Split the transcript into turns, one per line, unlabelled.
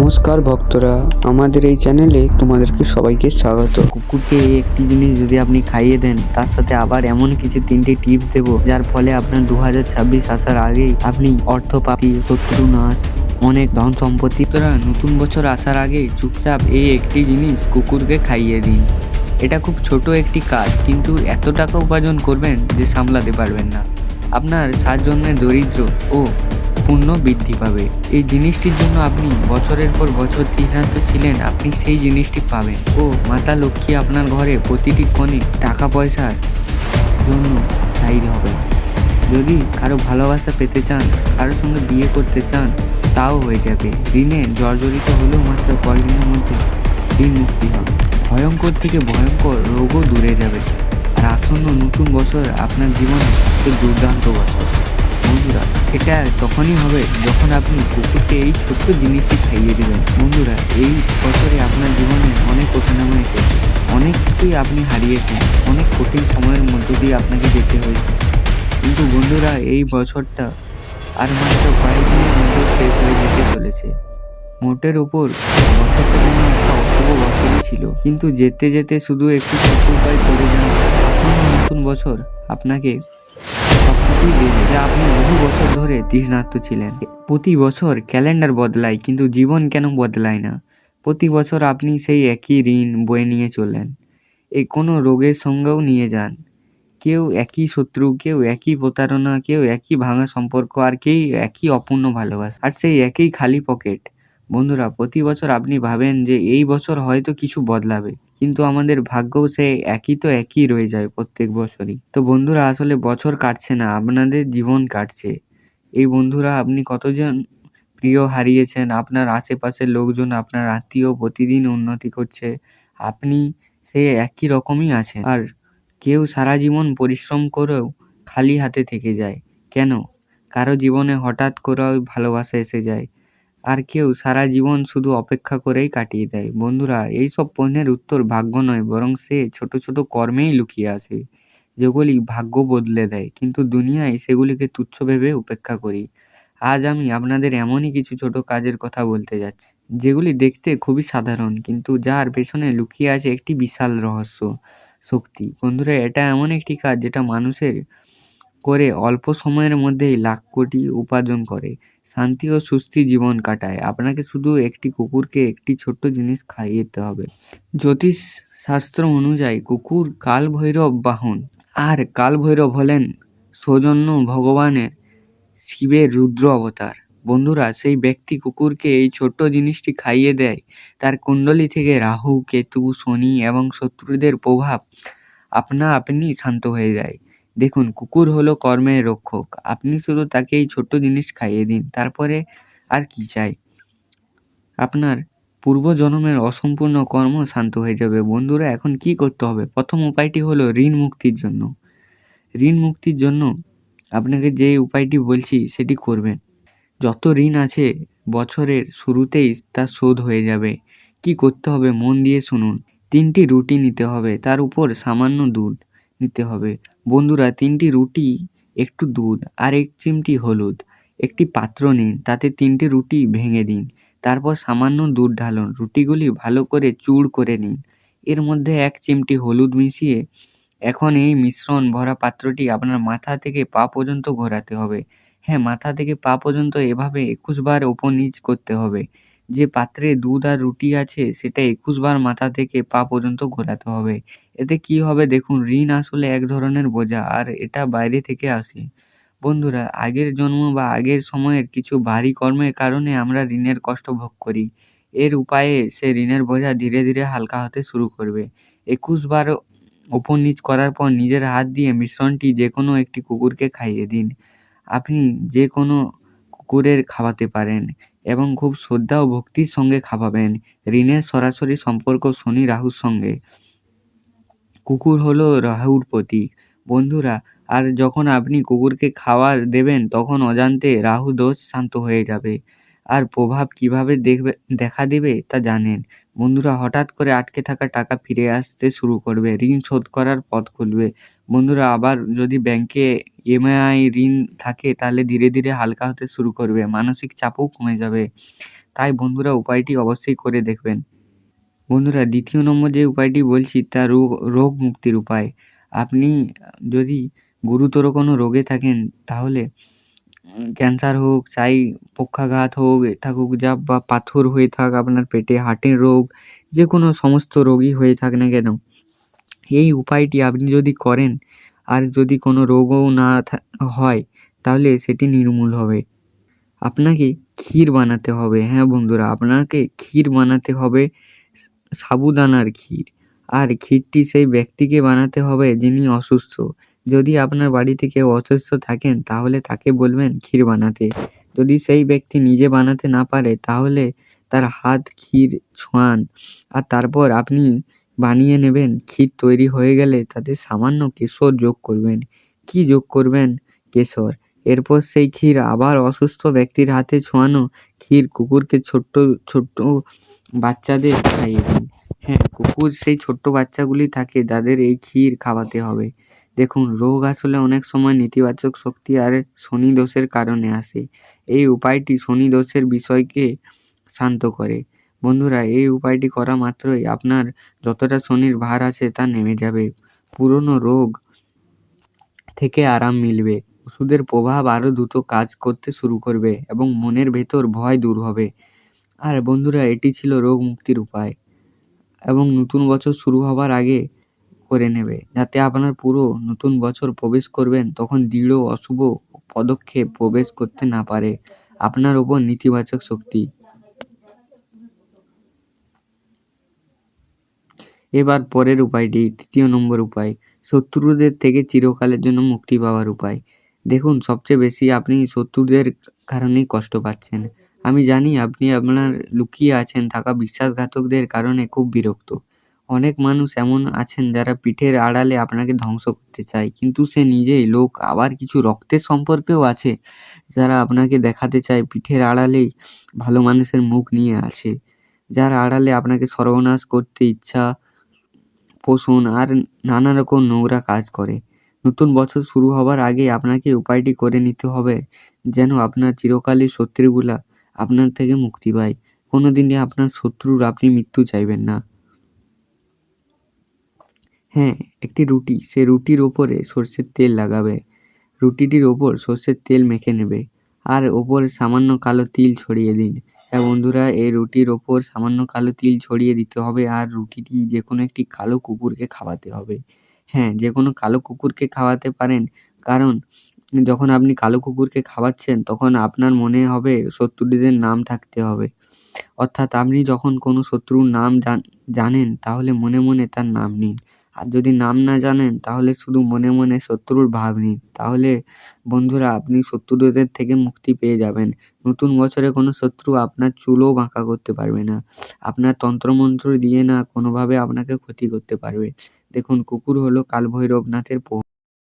নমস্কার ভক্তরা, আমাদের এই চ্যানেলে তোমাদেরকে সবাইকে স্বাগত।
কুকুরকে একটি জিনিস যদি আপনি খাইয়ে দেন, তার সাথে আবার এমন কিছু 3টি টিপস দেব, যার ফলে আপনার 2026 আসার আগেই আপনি অর্থপ্রাপ্তি, শত্রু নাশ, অনেক ধন সম্পত্তি। নতুন বছর আসার আগে চুপচাপ এই একটি জিনিস কুকুরকে খাইয়ে দিন। এটা খুব ছোট একটি কাজ, কিন্তু এত টাকা উপার্জন করবেন যে সামলাতে পারবেন না। আপনার 7 জন্মের দরিদ্র ও পুণ্য বৃদ্ধি পাবে। এই জিনিসটির জন্য আপনি বছরের পর বছর তৃষ্ণার্ত ছিলেন, আপনি সেই জিনিসটি পাবেন। ও মাতা লক্ষ্মী আপনার ঘরে প্রতিটি কোণে টাকা পয়সার জন্য স্থায়ী হবে। যদি কারো ভালোবাসা পেতে চান, কারোর সঙ্গে বিয়ে করতে চান, তাও হয়ে যাবে। ঋণে জর্জরিত হলেও মাত্র কয়েকদিনের মধ্যে ঋণ মুক্তি হবে। ভয়ঙ্কর থেকে ভয়ঙ্কর রোগও দূরে যাবে। আর আসন্ন নতুন বছর আপনার জীবনে সবচেয়ে দুর্দান্ত বছর। বন্ধুরা, এটা তখনই হবে যখন আপনি কুকুরকে এই ছোট্ট জিনিসটি খাইয়ে দেবেন। বন্ধুরা, এই বছরে আপনার জীবনে অনেক ওঠানামা এসেছে, অনেক কিছুই আপনি হারিয়েছেন, অনেক কঠিন সময়ের মধ্য দিয়ে আপনাকে যেতে হয়েছে। কিন্তু বন্ধুরা, এই বছরটা আর মাত্র কয়েকদিনের মধ্যে শেষ হয়ে যেতে চলেছে। মোটের উপর বছরটা যেন একটা অশুভ বছরই ছিল, কিন্তু যেতে যেতে শুধু একটু ছোট উপায় করে যান। আসন্ন নতুন বছর আপনাকে সবকিছুই দেবে যা আপনি বহু বছর ধরে তৃষ্ণার্ত ছিলেন। প্রতি বছর ক্যালেন্ডার বদলায়, কিন্তু জীবন কেন বদলায় না? প্রতি বছর আপনি সেই একই ঋণ বয়ে নিয়ে চলেন, এই কোনো রোগের সঙ্গেও নিয়ে যান। কেউ একই শত্রু, কেউ একই প্রতারণা, কেউ একই ভাঙা সম্পর্ক, আর কেউ একই অপূর্ণ ভালোবাসা, আর সেই একই খালি পকেট। বন্ধুরা, প্রতি বছর আপনি ভাবেন যে এই বছর হয়তো কিছু বদলাবে, কিন্তু আমাদের ভাগ্যও সে একই রয়ে যায় প্রত্যেক বছরই। তো বন্ধুরা, আসলে বছর কাটছে না, আপনাদের জীবন কাটছে। এই বন্ধুরা, আপনি কতজন প্রিয় হারিয়েছেন, আপনার আশেপাশের লোকজন, আপনার আত্মীয় প্রতিদিন উন্নতি করছে, আপনি সে একই রকমই আছেন। আর কেউ সারা জীবন পরিশ্রম করেও খালি হাতে থেকে যায়। কেন? কারো জীবনে হঠাৎ করে ভালোবাসা এসে যায়, আর কেউ সারা জীবন শুধু অপেক্ষা করেই কাটিয়ে দেয়। বন্ধুরা, এইসব প্রশ্নের উত্তর ভাগ্য নয়, বরং সে ছোট ছোট কর্মেই লুকিয়ে আছে, যেগুলি ভাগ্য বদলে দেয়, কিন্তু দুনিয়ায় সেগুলিকে তুচ্ছ ভেবে উপেক্ষা করি। আজ আমি আপনাদের এমনই কিছু ছোট কাজের কথা বলতে যাচ্ছি, যেগুলি দেখতে খুবই সাধারণ, কিন্তু যার পেছনে লুকিয়ে আছে একটি বিশাল রহস্য, শক্তি। বন্ধুরা, এটা এমন একটি কাজ যেটা মানুষের করে অল্প সময়ের মধ্যেই লাখ কোটি উপার্জন করে, শান্তি ও সুস্থি জীবন কাটায়। আপনাকে শুধু একটি কুকুরকে একটি ছোট্ট জিনিস খাইয়ে হবে। জ্যোতিষ শাস্ত্র অনুযায়ী কুকুর কাল ভৈরব বাহন, আর কাল ভৈরব হলেন সৌজন্য ভগবানের শিবের রুদ্র অবতার। বন্ধুরা, সেই ব্যক্তি কুকুরকে এই ছোট্ট জিনিসটি খাইয়ে দেয়, তার কুণ্ডলী থেকে রাহু, কেতু, শনি এবং শত্রুদের প্রভাব আপনি শান্ত হয়ে যায়। দেখুন, কুকুর হলো কর্মের রক্ষক, আপনি শুধু তাকে এই ছোট্ট জিনিস খাইয়ে দিন, তারপরে আর কি চাই? আপনার পূর্বজন্মের অসম্পূর্ণ কর্ম শান্ত হয়ে যাবে। বন্ধুরা, এখন কি করতে হবে? প্রথম উপায়টি হলো ঋণ মুক্তির জন্য। ঋণ মুক্তির জন্য আপনাকে যে উপায়টি বলছি সেটি করবেন। যত ঋণ আছে বছরের শুরুতেই তা শোধ হয়ে যাবে। কি করতে হবে মন দিয়ে শুনুন। 3টি রুটি নিতে হবে, তার উপর সামান্য দুধ নিতে হবে। বন্ধুরা, 3টি রুটি, একটু দুধ আর 1 চিমটি হলুদ। একটি পাত্র নিন, তাতে 3টি রুটি ভেঙে দিন, তারপর সামান্য দুধ ঢালুন। রুটিগুলি ভালো করে চূড় করে নিন। এর মধ্যে 1 চিমটি হলুদ মিশিয়ে এখন এই মিশ্রণ ভরা পাত্রটি আপনার মাথা থেকে পা পর্যন্ত ঘোরাতে হবে। হ্যাঁ, মাথা থেকে পা পর্যন্ত এভাবে 21 বার ওপর নিচ করতে হবে। যে পাত্রে দুধ আর রুটি আছে সেটা 21 বার মাথা থেকে পা পর্যন্ত ঘোরাতে হবে। এতে কি হবে দেখুন, ঋণ আসলে এক ধরনের বোঝা, আর এটা বাইরে থেকে আসে। বন্ধুরা, আগের জন্ম বা আগের সময়ের কিছু ভারী কর্মের কারণে আমরা ঋণের কষ্ট ভোগ করি। এর উপায়ে সে ঋণের বোঝা ধীরে ধীরে হালকা হতে শুরু করবে। 21 বার ওপর নিচ করার পর নিজের হাত দিয়ে মিশ্রণটি যে কোনো একটি কুকুরকে খাইয়ে দিন। আপনি যে কোনো কুকুরের খাওয়াতে পারেন এবং খুব শ্রদ্ধা ও ভক্তির সঙ্গে খাওয়াবেন। ঋণের সরাসরি সম্পর্ক শনি রাহুর সঙ্গে। কুকুর হলো রাহুর প্রতীক। বন্ধুরা, আর যখন আপনি কুকুরকে খাবার দেবেন তখন অজান্তে রাহু দোষ শান্ত হয়ে যাবে। আর প্রভাব কিভাবে দেখা দিবে তা জানেন। বন্ধুরা, হঠাৎ করে আটকে থাকা টাকা ফিরে আসতে শুরু করবে, ঋণ শোধ করার পথ খুলবে। বন্ধুরা, আবার যদি ব্যাংকে ইএমআই ঋণ থাকে তাহলে ধীরে ধীরে হালকা হতে শুরু করবে, মানসিক চাপও কমে যাবে। তাই বন্ধুরা, উপায়টি অবশ্যই করে দেখবেন। বন্ধুরা, দ্বিতীয় নম্বর যে উপায়টি বলছি তা রোগ মুক্তির উপায়। আপনি যদি গুরুতর কোনো রোগে থাকেন তাহলে ক্যান্সার হোক, পক্ষাঘাত হোক থাকুক বা পাথর হয়ে থাক আপনার পেটে, হার্টের রোগ, যে কোনো সমস্ত রোগই হয়ে থাক না কেন, এই উপায়টি আপনি যদি করেন আর যদি কোনো রোগও না হয় তাহলে সেটি নির্মূল হবে। আপনাকে ক্ষীর বানাতে হবে। হ্যাঁ বন্ধুরা, আপনাকে ক্ষীর বানাতে হবে, সাবুদানার ক্ষীর। আর ক্ষীরটি সেই ব্যক্তিকে বানাতে হবে যিনি অসুস্থ। যদি আপনার বাড়িতে কেউ অসুস্থ থাকেন তাহলে তাকে বলবেন ক্ষীর বানাতে। যদি সেই ব্যক্তি নিজে বানাতে না পারে তাহলে তার হাত ক্ষীর ছোঁয়ান, আর তারপর আপনি বানিয়ে নেবেন। ক্ষীর তৈরি হয়ে গেলে তাতে সামান্য কেশর যোগ করবেন। কি যোগ করবেন? কেশর। এরপর সেই ক্ষীর আবার অসুস্থ ব্যক্তির হাতে ছোঁয়ানো ক্ষীর কুকুরকে ছোট্ট বাচ্চাদের খাইয়ে দিন। হ্যাঁ, কুকুর সেই ছোট্ট বাচ্চাগুলি থাকে যাদের এই ক্ষীর খাওয়াতে হবে। দেখুন, রোগ আসলে অনেক সময় নেতিবাচক শক্তি আর শনি দোষের কারণে আসে। এই উপায়টি শনি দোষের বিষয়কে শান্ত করে। বন্ধুরা, এই উপায়টি করা মাত্রই আপনার যতটা শনির ভার আছে তা নেমে যাবে, পুরনো রোগ থেকে আরাম মিলবে, ওষুধের প্রভাব আরও দ্রুত কাজ করতে শুরু করবে এবং মনের ভেতর ভয় দূর হবে। আর বন্ধুরা, এটি ছিল রোগ মুক্তির উপায় এবং নতুন বছর শুরু হবার আগে করে নেবে, যাতে আপনার পুরো নতুন বছর প্রবেশ করবেন তখন দৃঢ় অশুভ পদক্ষেপ প্রবেশ করতে না পারে আপনার ওপর নেতিবাচক শক্তি। এবার পরের উপায়টি, তৃতীয় নম্বর উপায়, শত্রুদের থেকে চিরকালের জন্য মুক্তি পাওয়ার উপায়। দেখুন, সবচেয়ে বেশি আপনি শত্রুদের কারণেই কষ্ট পাচ্ছেন। আমি জানি আপনি আপনার লুকিয়ে আছেন থাকা বিশ্বাসঘাতকদের কারণে খুব বিরক্ত। অনেক মানুষ এমন আছেন যারা পিঠের আড়ালে আপনাকে ধ্বংস করতে চায়, কিন্তু সে নিজেই লোক। আবার কিছু রক্তের সম্পর্কেও আছে যারা আপনাকে দেখাতে চায় পিঠের আড়ালেই ভালো মানুষের মুখ নিয়ে আছে, যার আড়ালে আপনাকে সর্বনাশ করতে ইচ্ছা পোষণ আর নানা রকম নোংরা কাজ করে। নতুন বছর শুরু হবার আগে আপনাকে উপায়টি করে নিতে হবে যেন আপনার চিরকালের শত্রুগুলা আপনার থেকে মুক্তি পায়। কোনো দিনই আপনার শত্রুর আপনি মৃত্যু চাইবেন না। হ্যাঁ, একটি রুটি, সে রুটির ওপরে সর্ষের তেল লাগাবে, রুটিটির ওপর সর্ষের তেল মেখে নেবে আর ওপরে সামান্য কালো তিল ছড়িয়ে দিন। হ্যাঁ বন্ধুরা, এই রুটির ওপর সামান্য কালো তিল ছড়িয়ে দিতে হবে আর রুটিটি যে কোনো একটি কালো কুকুরকে খাওয়াতে হবে। হ্যাঁ, যে কোনো কালো কুকুরকে খাওয়াতে পারেন, কারণ যখন আপনি কালো কুকুরকে খাওয়াচ্ছেন তখন আপনার মনে হবে শত্রুদের নাম থাকতে হবে। অর্থাৎ আপনি যখন কোনো শত্রুর নাম জানেন তাহলে মনে মনে তার নাম নিন, আর যদি নাম না জানেন তাহলে শুধু মনে মনে শত্রুর ভাব নিন। তাহলে বন্ধুরা, আপনি শত্রুদের থেকে মুক্তি পেয়ে যাবেন। নতুন বছরে কোনো শত্রু আপনার চুলও বাঁকা করতে পারবে না, আপনার তন্ত্রমন্ত্র দিয়ে না কোনোভাবে আপনাকে ক্ষতি করতে পারবে। দেখুন, কুকুর হলো কালভৈরবনাথের